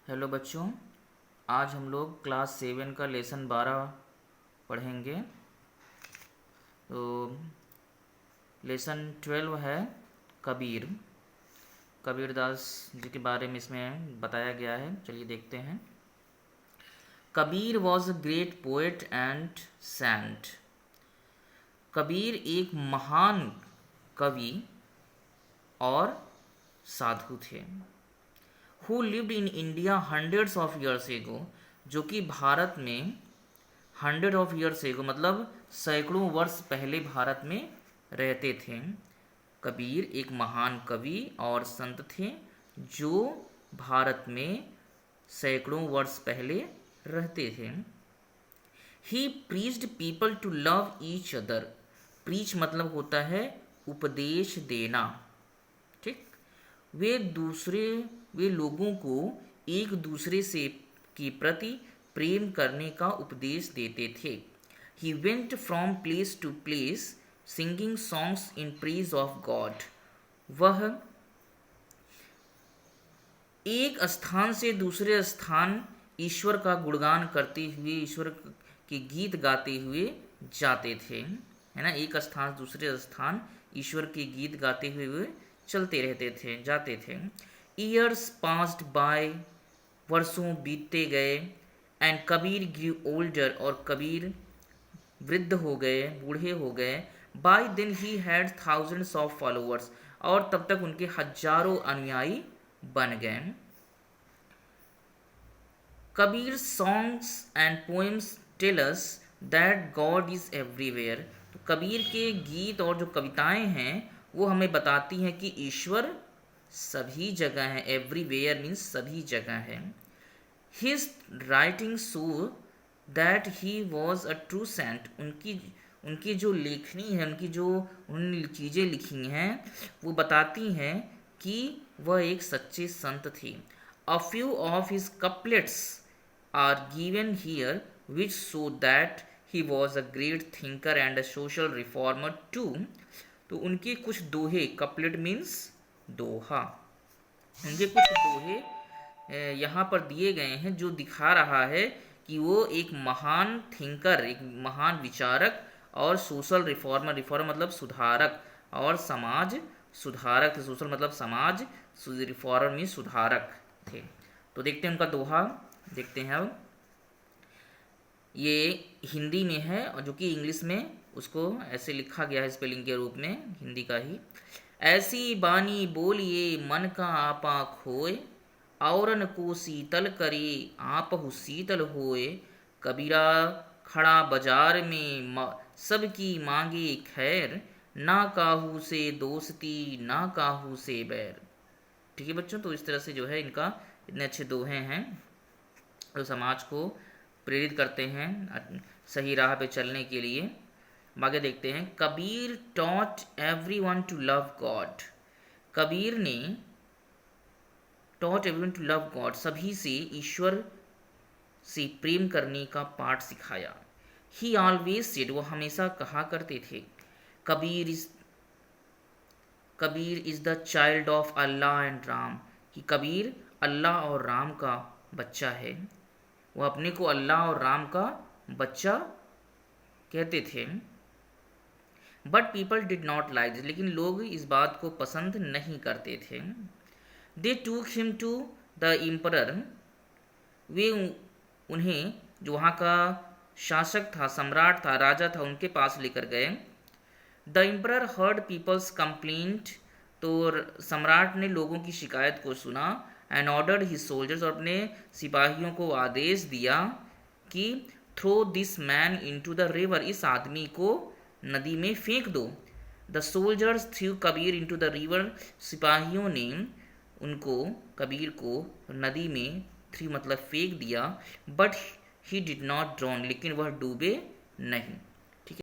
Hello बच्चों, आज हम लोग क्लास 7 का लेसन 12 पढ़ेंगे। तो लेसन 12 है कबीर। कबीरदास जी के बारे में इसमें बताया गया है। चलिए देखते हैं। Kabir was a great poet and saint. Kabir एक महान कवि और साधु थे। Who lived in India hundreds of years ago, जो कि भारत में हंड्रेड ऑफ ईयर्स एगो मतलब सैकड़ों वर्ष पहले भारत में रहते थे। कबीर एक महान कवि और संत थे जो भारत में सैकड़ों वर्ष पहले रहते थे। He preached people to love each other. Preach मतलब होता है उपदेश देना। ठीक, वे लोगों को एक दूसरे से के प्रति प्रेम करने का उपदेश देते थे। He went from place to place singing songs in praise of God. वह एक स्थान से दूसरे स्थान ईश्वर का गुणगान करते हुए, ईश्वर के गीत गाते हुए जाते थे, है ना। एक स्थान से दूसरे स्थान ईश्वर के गीत गाते हुए चलते रहते थे, जाते थे। ईयर्स पास्ड बाय, वर्षों बीतते गए। एंड कबीर ग्रू ओल्डर, और कबीर वृद्ध हो गए, बूढ़े हो गए। By then he had thousands of followers, और तब तक उनके हजारों अनुयायी बन गए। Kabir songs and poems tell us that God is everywhere. तो कबीर के गीत और जो कविताएं हैं वो हमें बताती हैं कि ईश्वर सभी जगह है। एवरीवेयर मीन्स सभी जगह है। His writing show that he was a true saint. उनकी जो लेखनी है, उनकी जो उन्होंने चीज़ें लिखी हैं वो बताती हैं कि वह एक सच्चे संत थे। A few of his couplets are given here which show that he was a great thinker and a social reformer too. तो उनके कुछ दोहे, कपलेट मीन्स दोहा, उनके कुछ दोहे यहाँ पर दिए गए हैं जो दिखा रहा है कि वो एक महान थिंकर, एक महान विचारक और सोशल रिफॉर्मर, रिफॉर्मर मतलब सुधारक, और समाज सुधारक थे। सोशल मतलब समाज, रिफॉर्मर में सुधारक थे। तो देखते हैं उनका दोहा, देखते हैं अब। ये हिंदी में है और जो कि इंग्लिश में उसको ऐसे लिखा गया है स्पेलिंग के रूप में, हिंदी का ही। ऐसी बानी बोलिए मन का आपा खोए, औरन को शीतल करे आपहु शीतल होए। कबीरा खड़ा बाजार में सबकी मांगे खैर, ना काहू से दोस्ती ना काहू से बैर। ठीक है बच्चों, तो इस तरह से जो है इनका इतने अच्छे दोहे हैं जो समाज को प्रेरित करते हैं सही राह पे चलने के लिए। आगे देखते हैं। Kabir taught everyone to love God. Kabir ने taught everyone to love God, सभी से ईश्वर से प्रेम करने का पाठ सिखाया। ही ऑलवेज सेड, वो हमेशा कहा करते थे, Kabir is the child of Allah and Ram, कि कबीर अल्लाह और राम का बच्चा है। वो अपने को अल्लाह और राम का बच्चा कहते थे। But people did not like this, लेकिन लोग इस बात को पसंद नहीं करते थे। They took him to the emperor, वे उन्हें जो वहाँ का शासक था, सम्राट था, राजा था, उनके पास लेकर गए। The emperor heard people's complaint, तो सम्राट ने लोगों की शिकायत को सुना। एंड ऑर्डर्ड हिज सोल्जर्स, और अपने सिपाहियों को आदेश दिया कि throw this man into the river, इस आदमी को नदी में फेंक दो। The soldiers threw Kabir into the river, सिपाहियों ने उनको, कबीर को नदी में थ्रू मतलब फेंक दिया। But he did not drawn, लेकिन वह डूबे नहीं।